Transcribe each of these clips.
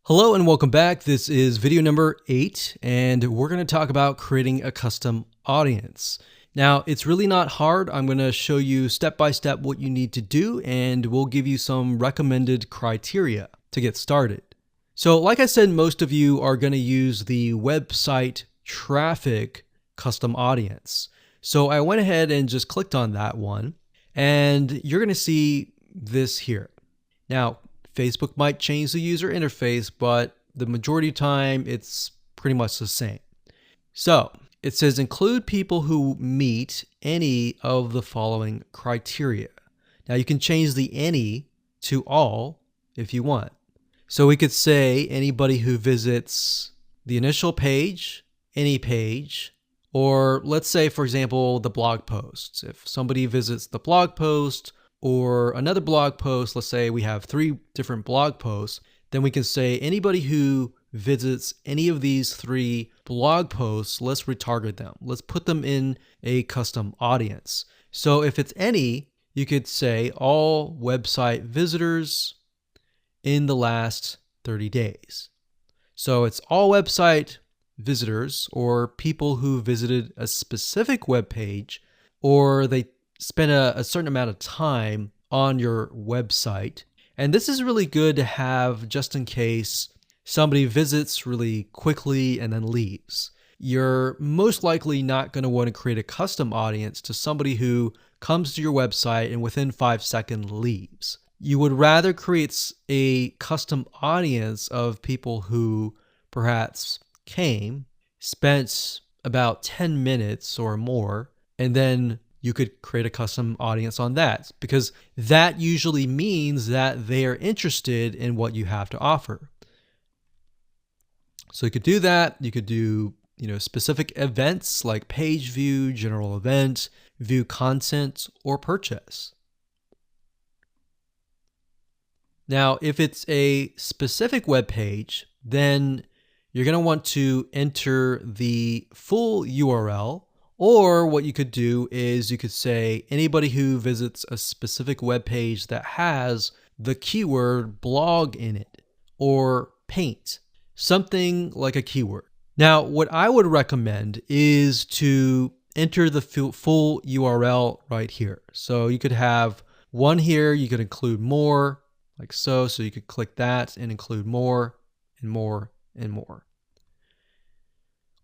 Hello and welcome back. This is video number 8, and we're going to talk about creating a custom audience. Now, it's really not hard. I'm going to show you step by step what you need to do, and we'll give you some recommended criteria to get started. So like I said, most of you are going to use the website traffic custom audience. So I went ahead and just clicked on that one, and you're going to see this here. Now, Facebook might change the user interface, but the majority of the time it's pretty much the same. So it says include people who meet any of the following criteria. Now you can change the any to all if you want. So we could say anybody who visits the initial page, any page, or let's say, for example, the blog posts. If somebody visits the blog post, or another blog post, let's say we have 3 different blog posts, then we can say anybody who visits any of these 3 blog posts, let's retarget them. Let's put them in a custom audience. So if it's any, you could say all website visitors in the last 30 days. So it's all website visitors or people who visited a specific web page, or they spend a certain amount of time on your website. And this is really good to have just in case somebody visits really quickly and then leaves. You're most likely not going to want to create a custom audience to somebody who comes to your website and within 5 seconds leaves. You would rather create a custom audience of people who perhaps came, spent about 10 minutes or more, and then you could create a custom audience on that, because that usually means that they are interested in what you have to offer. So you could do that. You could do, specific events like page view, general event, view content, or purchase. Now, if it's a specific web page, then you're going to want to enter the full URL. Or what you could do is you could say anybody who visits a specific web page that has the keyword blog in it or paint, something like a keyword. Now, what I would recommend is to enter the full URL right here. So you could have one here, you could include more like so. So you could click that and include more and more and more.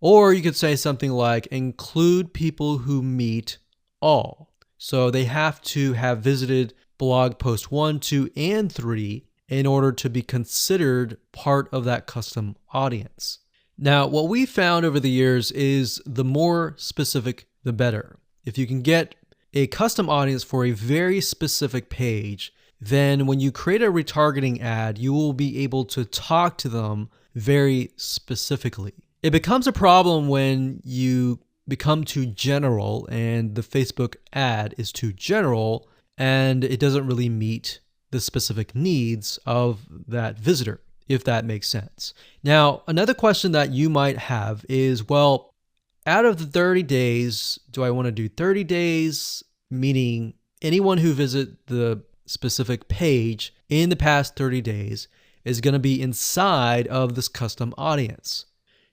Or you could say something like include people who meet all. So they have to have visited blog post 1, 2, and 3 in order to be considered part of that custom audience. Now, what we found over the years is the more specific, the better. If you can get a custom audience for a very specific page, then when you create a retargeting ad, you will be able to talk to them very specifically. It becomes a problem when you become too general and the Facebook ad is too general and it doesn't really meet the specific needs of that visitor, if that makes sense. Now, another question that you might have is, well, out of the 30 days, do I want to do 30 days, meaning anyone who visits the specific page in the past 30 days is going to be inside of this custom audience?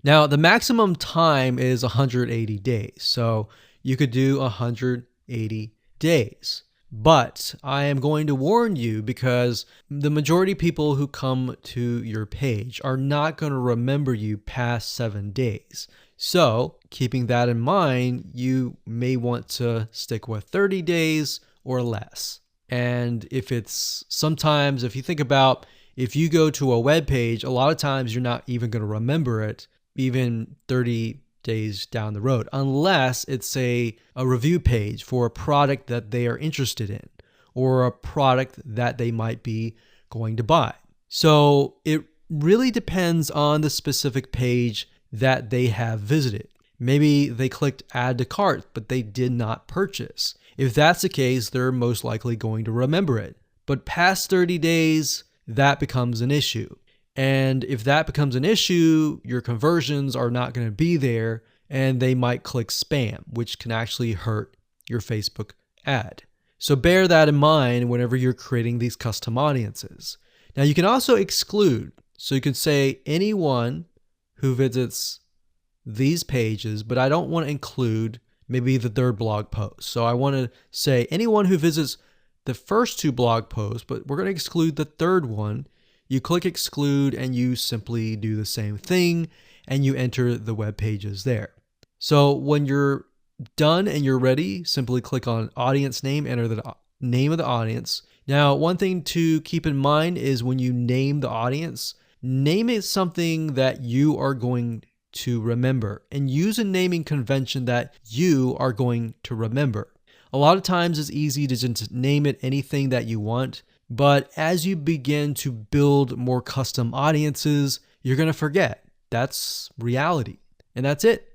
Now, the maximum time is 180 days, so you could do 180 days. But I am going to warn you because the majority of people who come to your page are not going to remember you past 7 days. So, keeping that in mind, you may want to stick with 30 days or less. And if you think about, if you go to a web page, a lot of times you're not even going to remember it even 30 days down the road, unless it's a review page for a product that they are interested in or a product that they might be going to buy. So it really depends on the specific page that they have visited. Maybe they clicked add to cart, but they did not purchase. If that's the case, they're most likely going to remember it. But past 30 days, that becomes an issue. And if that becomes an issue, your conversions are not going to be there and they might click spam, which can actually hurt your Facebook ad. So bear that in mind whenever you're creating these custom audiences. Now you can also exclude. So you could say anyone who visits these pages, but I don't want to include maybe the third blog post. So I want to say anyone who visits the first two blog posts, but we're going to exclude the third one. You click exclude and you simply do the same thing and you enter the web pages there. So when you're done and you're ready, simply click on audience name, enter the name of the audience. Now, one thing to keep in mind is when you name the audience, name it something that you are going to remember and use a naming convention that you are going to remember. A lot of times it's easy to just name it anything that you want, but as you begin to build more custom audiences, you're going to forget. That's reality. And that's it.